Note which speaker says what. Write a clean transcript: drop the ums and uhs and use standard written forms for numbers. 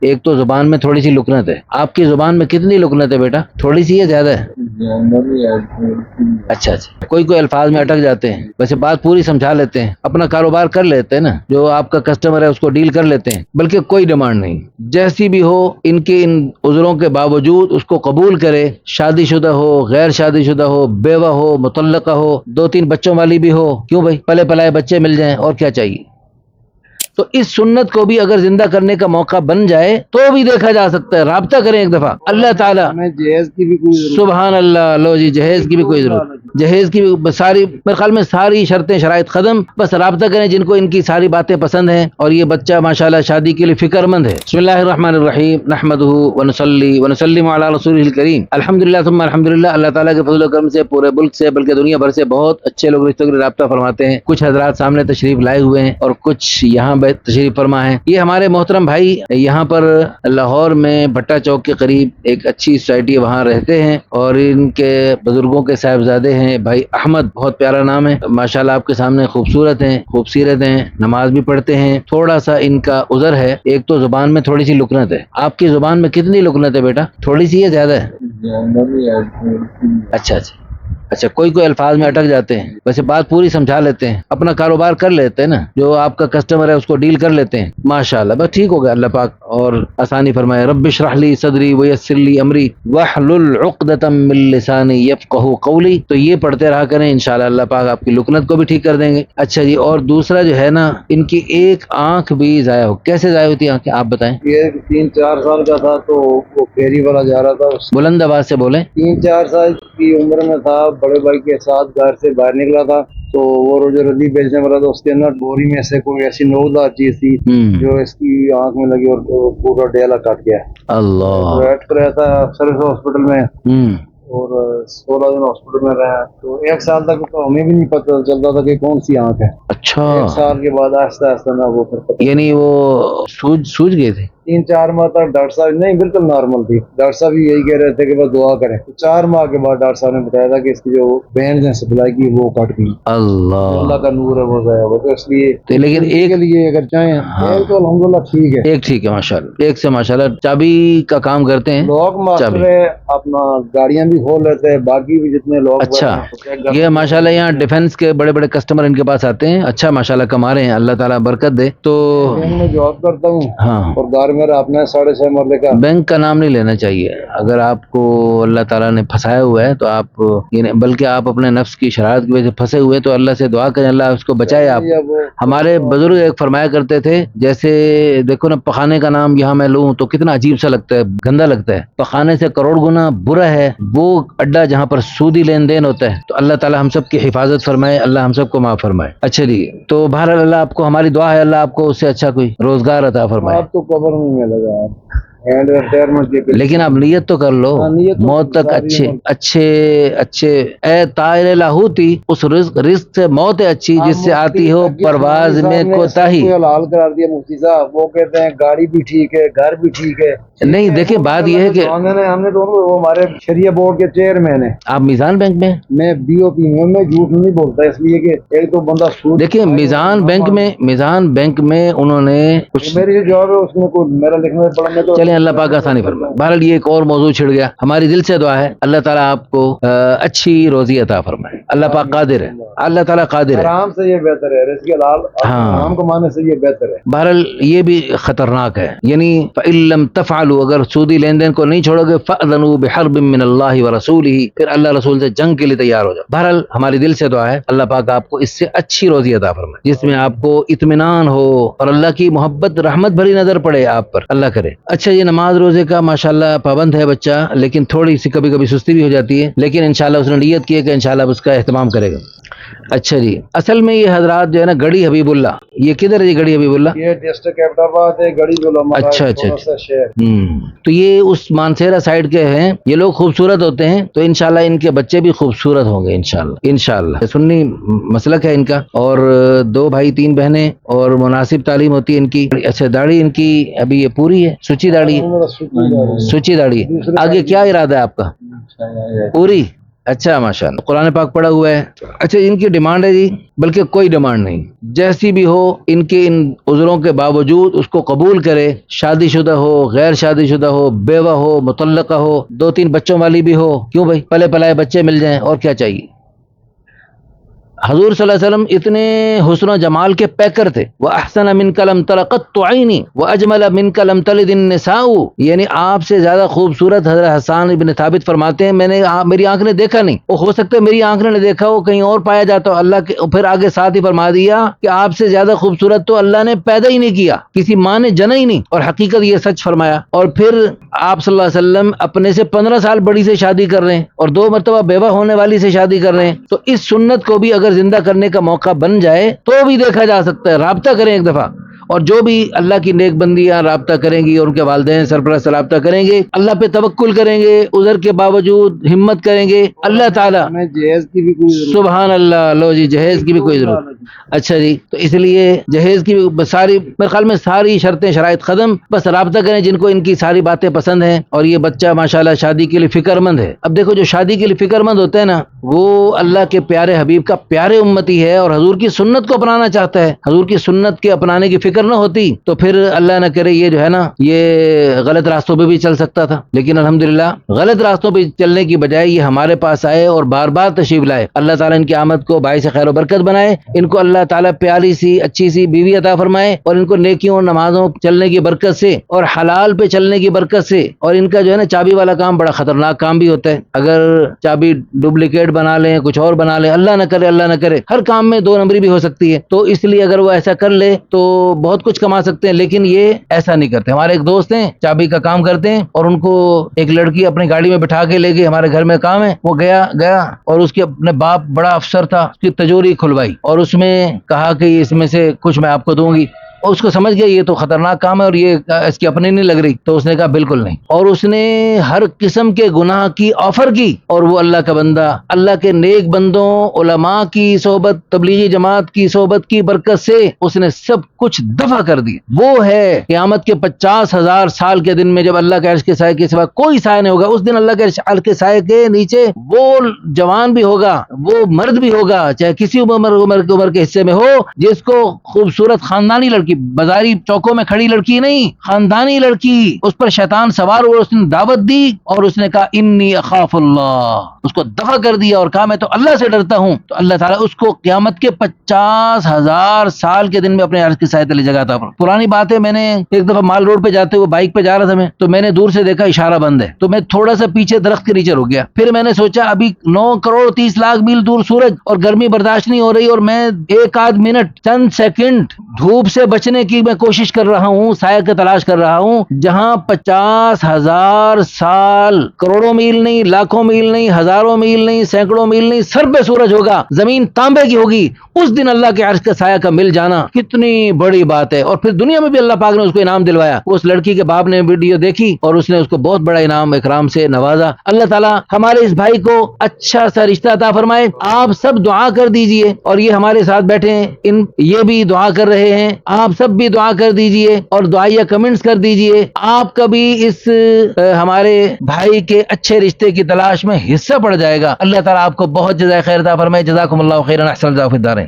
Speaker 1: ایک تو زبان میں تھوڑی سی لکنت ہے. آپ کی زبان میں کتنی لکنت ہے بیٹا؟ تھوڑی سی ہے زیادہ ہے؟ اچھا اچھا. کوئی الفاظ میں اٹک جاتے ہیں. ویسے بات پوری سمجھا لیتے ہیں, اپنا کاروبار کر لیتے ہیں نا, جو آپ کا کسٹمر ہے اس کو ڈیل کر لیتے ہیں, بلکہ کوئی ڈیمانڈ نہیں, جیسی بھی ہو ان کے ان عذروں کے باوجود اس کو قبول کرے. شادی شدہ ہو, غیر شادی شدہ ہو, بیوہ ہو, مطلقہ ہو, 2-3 بچوں والی بھی ہو, کیوں بھائی, پلے پلائے بچے مل جائیں, اور کیا چاہیے. تو اس سنت کو بھی اگر زندہ کرنے کا موقع بن جائے تو بھی دیکھا جا سکتا ہے. رابطہ کریں ایک دفعہ, اللہ تعالیٰ.
Speaker 2: جہیز کی بھی کوئی
Speaker 1: سبحان اللہ. لو جی, جہیز کی بھی کوئی ضرورت, جہیز کی بھی ساری, میرے خیال میں ساری شرطیں شرائط ختم. بس رابطہ کریں جن کو ان کی ساری باتیں پسند ہیں اور یہ بچہ ماشاءاللہ شادی کے لیے فکر مند ہے. بسم اللہ الرحمن الرحیم, نحمدہ ونصلی ونسلم علی رسولہ الکریم. الحمدللہ ثم الحمدللہ. اللہ تعالیٰ کے فضل و کرم سے پورے ملک سے بلکہ دنیا بھر سے بہت اچھے لوگ رشتوں کے رابطہ فرماتے ہیں. کچھ حضرات سامنے تشریف لائے ہوئے ہیں اور کچھ یہاں تشریف فرما ہے. یہ ہمارے محترم بھائی یہاں پر لاہور میں بھٹا چوک کے قریب ایک اچھی سوسائٹی وہاں رہتے ہیں, اور ان کے بزرگوں کے صاحبزادے ہیں بھائی احمد, بہت پیارا نام ہے ماشاءاللہ. آپ کے سامنے خوبصورت ہیں, خوبصیرت ہیں, نماز بھی پڑھتے ہیں. تھوڑا سا ان کا عذر ہے, ایک تو زبان میں تھوڑی سی لکنت ہے. آپ کی زبان میں کتنی لکنت ہے بیٹا؟ تھوڑی سی ہے زیادہ ہے؟ اچھا اچھا اچھا. کوئی الفاظ میں اٹک جاتے ہیں. ویسے بات پوری سمجھا لیتے ہیں, اپنا کاروبار کر لیتے ہیں نا, جو آپ کا کسٹمر ہے اس کو ڈیل کر لیتے ہیں. ماشاءاللہ, بس ٹھیک ہو گیا, اللہ پاک اور آسانی فرمائے. رب اشرح لی صدری ویسر لی امری واحلل عقدۃ من لسانی یفقہوا قولی. تو یہ پڑھتے رہا کریں, انشاءاللہ اللہ پاک آپ کی لکنت کو بھی ٹھیک کر دیں گے. اچھا جی, اور دوسرا جو ہے نا, ان کی ایک آنکھ بھی ضائع ہو. کیسے ضائع ہوتی ہے آنکھیں, آپ بتائیں.
Speaker 2: یہ 3-4 سال کا تھا تو وہ پھیری والا جا رہا تھا.
Speaker 1: بلند آواز سے بولیں.
Speaker 2: 3-4 سال کی عمر میں تھا, بڑے بھائی کے ساتھ گھر سے باہر نکلا تھا تو وہ روزہ ردی بیچنے والا تھا. اس کے اندر بوری میں سے کوئی ایسی نوکدار چیز تھی جو اس کی آنکھ میں لگی اور پورا ڈیلا کاٹ گیا.
Speaker 1: اللہ.
Speaker 2: ایڈ کرایا تھا سروس ہاسپٹل میں اور 16 دن ہاسپٹل میں رہا. تو 1 سال تک تو ہمیں بھی نہیں پتہ چلتا تھا کہ کون سی آنکھ ہے.
Speaker 1: اچھا.
Speaker 2: 1 سال کے بعد آہستہ آہستہ نہ وہ پھر پتہ,
Speaker 1: یعنی وہ سوج گئے تھے.
Speaker 2: 3-4 ماہ تک ڈاکٹر صاحب نہیں, بالکل نارمل تھی. ڈاکٹر صاحب بھی یہی کہہ رہے تھے کہ بس دعا کریں. 4 ماہ کے بعد ڈاکٹر صاحب نے بتایا تھا کہ اس کی جو وینز ہیں سپلائی کی وہ کٹ گئی. اللہ کا نور ہے وہ ضائع ہوا. تو اس لیے
Speaker 1: لیکن ایک
Speaker 2: کے لیے اگر چاہیں ایک تو الحمدللہ ٹھیک ہے,
Speaker 1: ایک ٹھیک ہے ماشاءاللہ, ایک سے ماشاءاللہ چابی کا کام کرتے ہیں.
Speaker 2: لوگ ماسٹر ہے, اپنا گاڑیاں بھی کھول لیتے ہیں, باقی بھی جتنے لوگ.
Speaker 1: اچھا, یہ ماشاءاللہ یہاں ڈیفنس کے بڑے بڑے کسٹمر ان کے پاس آتے ہیں. اچھا ماشاءاللہ کما رہے ہیں, اللہ تعالیٰ برکت دے. تو
Speaker 2: میں جاب کرتا ہوں
Speaker 1: ہاں,
Speaker 2: اور گھر میرا اپنا 6.5 مرلے کا.
Speaker 1: بینک کا نام نہیں لینا چاہیے. اگر آپ کو اللہ تعالیٰ نے پھنسایا ہوا ہے تو آپ بلکہ آپ اپنے نفس کی شرارت کی وجہ سے پھنسے ہوئے, تو اللہ سے دعا کریں اللہ اس کو بچائے. آپ ہمارے بزرگ ایک فرمایا کرتے تھے, جیسے دیکھو نا, پخانے کا نام یہاں میں لوں تو کتنا عجیب سا لگتا ہے, گندا لگتا ہے. پخانے سے کروڑ گنا برا ہے وہ اڈا جہاں پر سودی لین دین ہوتا ہے. تو اللہ تعالیٰ ہم سب کی حفاظت فرمائے, اللہ ہم سب کو معاف فرمائے. اچھا جی, تو بہرحال اللہ آپ کو, ہماری دعا ہے اللہ آپ کو اس سے اچھا کوئی روزگار عطا فرمائے.
Speaker 2: آپ تو قبر میں ملے گا ریٹائرمنٹ کے,
Speaker 1: لیکن آپ نیت تو کر لو, موت تک اچھے اے طائر لاہوتی, اس رزق سے موت اچھی جس سے آتی ہو پرواز میں کوتاہی.
Speaker 2: حلال قرار دیا مفتی صاحب. وہ کہتے ہیں گاڑی بھی ٹھیک ہے, گھر بھی ٹھیک ہے.
Speaker 1: نہیں دیکھیں, بات یہ ہے کہ
Speaker 2: ہم نے دونوں, وہ ہمارے شریعہ بورڈ کے چیئرمین ہیں.
Speaker 1: آپ میزان بینک میں,
Speaker 2: میں بی او پی ہوں, میں جھوٹ نہیں بولتا, اس لیے کہ ایک تو بندہ سود.
Speaker 1: دیکھیں میزان بینک میں انہوں نے
Speaker 2: میری جو جاب ہے اس میں کوئی میرا لکھنا پڑھنا تو
Speaker 1: چلیں اللہ پاک آسانی فرمائے. بہرحال یہ ایک اور موضوع چھڑ گیا. ہماری دل سے دعا ہے اللہ تعالیٰ آپ کو اچھی روزی عطا فرمائے. اللہ پاک قادر ہے, اللہ تعالیٰ قادر ہے.
Speaker 2: آرام سے یہ بہتر ہے, رزق حلال آرام کمانے سے یہ بہتر ہے.
Speaker 1: بہرحال یہ بھی خطرناک ہے, یعنی فَإِن لَّمْ تَفْعَلُوا, اگر سودی لین دین کو نہیں چھوڑو گے, فَأْذَنُوا بِحَرْبٍ مِّنَ اللَّهِ وَرَسُولِهِ, پھر اللہ رسول سے جنگ کے لیے تیار ہو جاؤ. بہرحال ہماری دل سے دعا ہے اللہ پاک آپ کو اس سے اچھی روزی عطا فرمائے, جس میں آپ کو اطمینان ہو اور اللہ کی محبت رحمت بھری نظر پڑے آپ پر, اللہ کرے. اچھا, یہ نماز روزے کا ماشاءاللہ پابند ہے بچہ, لیکن تھوڑی سی کبھی کبھی سستی بھی ہو جاتی ہے, لیکن انشاءاللہ اس نے نیت کی ہے کہ انشاءاللہ اس کا اہتمام کرے گا. اچھا جی, اصل میں یہ حضرات جو ہے نا گڑھی حبیب اللہ, یہ کدھر ہے یہ گڑھی حبیب اللہ؟
Speaker 2: یہ ڈسٹرکٹ ایبٹ ہے, گڑھی جو لمبا.
Speaker 1: اچھا تو یہ اس مانسیرا سائڈ کے ہیں. یہ لوگ خوبصورت ہوتے ہیں, تو انشاءاللہ ان کے بچے بھی خوبصورت ہوں گے انشاءاللہ. سنی مسلک ہے ان کا, اور 2 بھائی 3 بہنیں, اور مناسب تعلیم ہوتی ہے ان کی. اچھا, داڑھی ان کی ابھی یہ پوری ہے, سچی داڑھی ہے, آگے کیا ارادہ ہے آپ کا؟ پوری اچھا ماشاءاللہ، قرآن پاک پڑھا ہوا ہے. اچھا، ان کی ڈیمانڈ ہے جی، بلکہ کوئی ڈیمانڈ نہیں، جیسی بھی ہو ان کے ان عذروں کے باوجود اس کو قبول کرے. شادی شدہ ہو، غیر شادی شدہ ہو، بیوہ ہو، مطلقہ ہو، 2-3 بچوں والی بھی ہو، کیوں بھائی، پلے پلائے بچے مل جائیں، اور کیا چاہیے. حضور صلی اللہ علیہ وسلم اتنے حسن و جمال کے پیکر تھے. وَأَحْسَنَ مِنْكَ لَمْ تَلَ قَطُّ عَيْنِي وَأَجْمَلَ مِنْكَ لَمْ تَلِدِ النِّسَاءُ، یعنی آپ سے زیادہ خوبصورت حضرت حسان ابن ثابت فرماتے ہیں میری آنکھ نے دیکھا نہیں. وہ ہو سکتا ہے میری آنکھ نے دیکھا ہو، کہیں اور پایا جاتا ہو اللہ کے. پھر آگے ساتھ ہی فرما دیا کہ آپ سے زیادہ خوبصورت تو اللہ نے پیدا ہی نہیں کیا، کسی ماں نے جنا ہی نہیں. اور حقیقت یہ سچ فرمایا. اور پھر آپ صلی اللہ علیہ وسلم اپنے سے 15 سال بڑی سے شادی کر رہے ہیں اور 2 مرتبہ بیوہ ہونے والی سے شادی کر رہے ہیں. تو اس سنت کو بھی اگر زندہ کرنے کا موقع بن جائے تو بھی دیکھا جا سکتا ہے. رابطہ کریں ایک دفعہ، اور جو بھی اللہ کی نیک بندیاں رابطہ کریں گی اور ان کے والدین سرپرست رابطہ کریں گے، اللہ پہ توکل کریں گے، عذر کے باوجود ہمت کریں گے، اللہ تعالیٰ.
Speaker 2: ہمیں جہیز کی بھی کوئی ضرورت
Speaker 1: سبحان اللہ. لو جی، جہیز کی بھی کوئی ضرورت. اچھا جی، تو اس لیے جہیز کی بھی ساری، میرے خیال میں ساری شرطیں شرائط ختم. بس رابطہ کریں جن کو ان کی ساری باتیں پسند ہیں، اور یہ بچہ ماشاءاللہ شادی کے لیے فکر مند ہے. اب دیکھو، جو شادی کے لیے فکر مند ہوتا ہے نا، وہ اللہ کے پیارے حبیب کا پیارے امتی ہے اور حضور کی سنت کو اپنانا چاہتا ہے. حضور کی سنت کے اپنانے کی فکر نہ ہوتی تو پھر اللہ نہ کرے یہ جو ہے نا، یہ غلط راستوں پہ بھی چل سکتا تھا. لیکن الحمدللہ غلط راستوں پہ چلنے کی بجائے یہ ہمارے پاس آئے اور بار بار تشریف لائے. اللہ تعالیٰ ان کی آمد کو باعث خیر و برکت بنائے. ان کو اللہ تعالیٰ پیاری سی اچھی سی بیوی عطا فرمائے، اور ان کو نیکیوں اور نمازوں چلنے کی برکت سے اور حلال پہ چلنے کی برکت سے. اور ان کا جو ہے نا چابی والا کام بڑا خطرناک کام بھی ہوتا ہے. اگر چابی ڈپلیکیٹ بنا لیں، کچھ اور بنا لیں، اللہ نہ کرے، اللہ نہ کرے، ہر کام میں 2 نمبری بھی ہو سکتی ہے. تو اس لیے اگر وہ ایسا کر لے تو بہت کچھ کما سکتے ہیں، لیکن یہ ایسا نہیں کرتے. ہمارے ایک دوست ہیں، چابی کا کام کرتے ہیں، اور ان کو ایک لڑکی اپنی گاڑی میں بٹھا کے لے گئی، ہمارے گھر میں کام ہے. وہ گیا اور اس کے اپنے باپ بڑا افسر تھا، اس کی تجوری کھلوائی اور اس میں کہا کہ اس میں سے کچھ میں آپ کو دوں گی. اور اس کو سمجھ گیا یہ تو خطرناک کام ہے اور یہ اس کی اپنی نہیں لگ رہی. تو اس نے کہا بالکل نہیں، اور اس نے ہر قسم کے گناہ کی آفر کی. اور وہ اللہ کا بندہ، اللہ کے نیک بندوں، علماء کی صحبت، تبلیغی جماعت کی صحبت کی برکت سے اس نے سب کچھ دفع کر دیا. وہ ہے قیامت کے 50,000 سال کے دن میں جب اللہ کے عرش کے سائے کے سوا کوئی سایہ نہیں ہوگا. اس دن اللہ کے عرش کے سائے کے نیچے وہ جوان بھی ہوگا، وہ مرد بھی ہوگا، چاہے کسی عمر کے حصے میں ہو، جس کو خوبصورت خاندانی لڑکی، بازاری چوکوں میں کھڑی لڑکی نہیں، خاندانی لڑکی، اس پر شیطان سوار ہوا، اس نے دعوت دی اور اس نے کہا انی اخاف اللہ، اس کو دفع کر دیا اور کہا میں تو اللہ سے ڈرتا ہوں. تو اللہ تعالیٰ اس کو قیامت کے 50,000 سال کے دن میں اپنے عرش کے سائے تلے جگہ تھا. پرانی بات ہے، میں نے ایک دفعہ مال روڈ پہ جاتے ہوئے بائک پہ جا رہا تھا میں، تو میں نے دور سے دیکھا اشارہ بند ہے، تو میں تھوڑا سا پیچھے درخت کے نیچے رک گیا. پھر میں نے سوچا ابھی 9,30,00,000 میل دور سورج اور گرمی برداشت نہیں ہو رہی، اور میں 1 منٹ چند سیکنڈ دھوپ سے بچنے کی میں کوشش کر رہا ہوں، سایہ کی تلاش کر رہا ہوں. جہاں 50,000 سال، کروڑوں میل نہیں، لاکھوں میل نہیں، ہزاروں میل نہیں، سینکڑوں میل نہیں، سر پہ سورج ہوگا، زمین تانبے کی ہوگی. اس دن اللہ کے عرش کا سایہ کا مل جانا کتنی بڑی بات ہے. اور پھر دنیا میں بھی اللہ پاک نے اس کو انعام دلوایا. اس لڑکی کے باپ نے ویڈیو دیکھی اور اس نے اس کو بہت بڑا انعام اکرام سے نوازا. اللہ تعالیٰ ہمارے اس بھائی کو اچھا سا رشتہ عطا فرمائے. آپ سب دعا کر دیجئے، اور یہ ہمارے ساتھ بیٹھے ہیں، یہ بھی دعا کر رہے ہیں، آپ سب بھی دعا کر دیجئے اور دعائیہ کمنٹس کر دیجئے. آپ کا بھی اس ہمارے بھائی کے اچھے رشتے کی تلاش میں حصہ پڑ جائے گا. اللہ تعالیٰ آپ کو بہت جزائے خیر عطا فرمائے. جزاکم اللہ خیرا، احسن اللہ فی الدارین.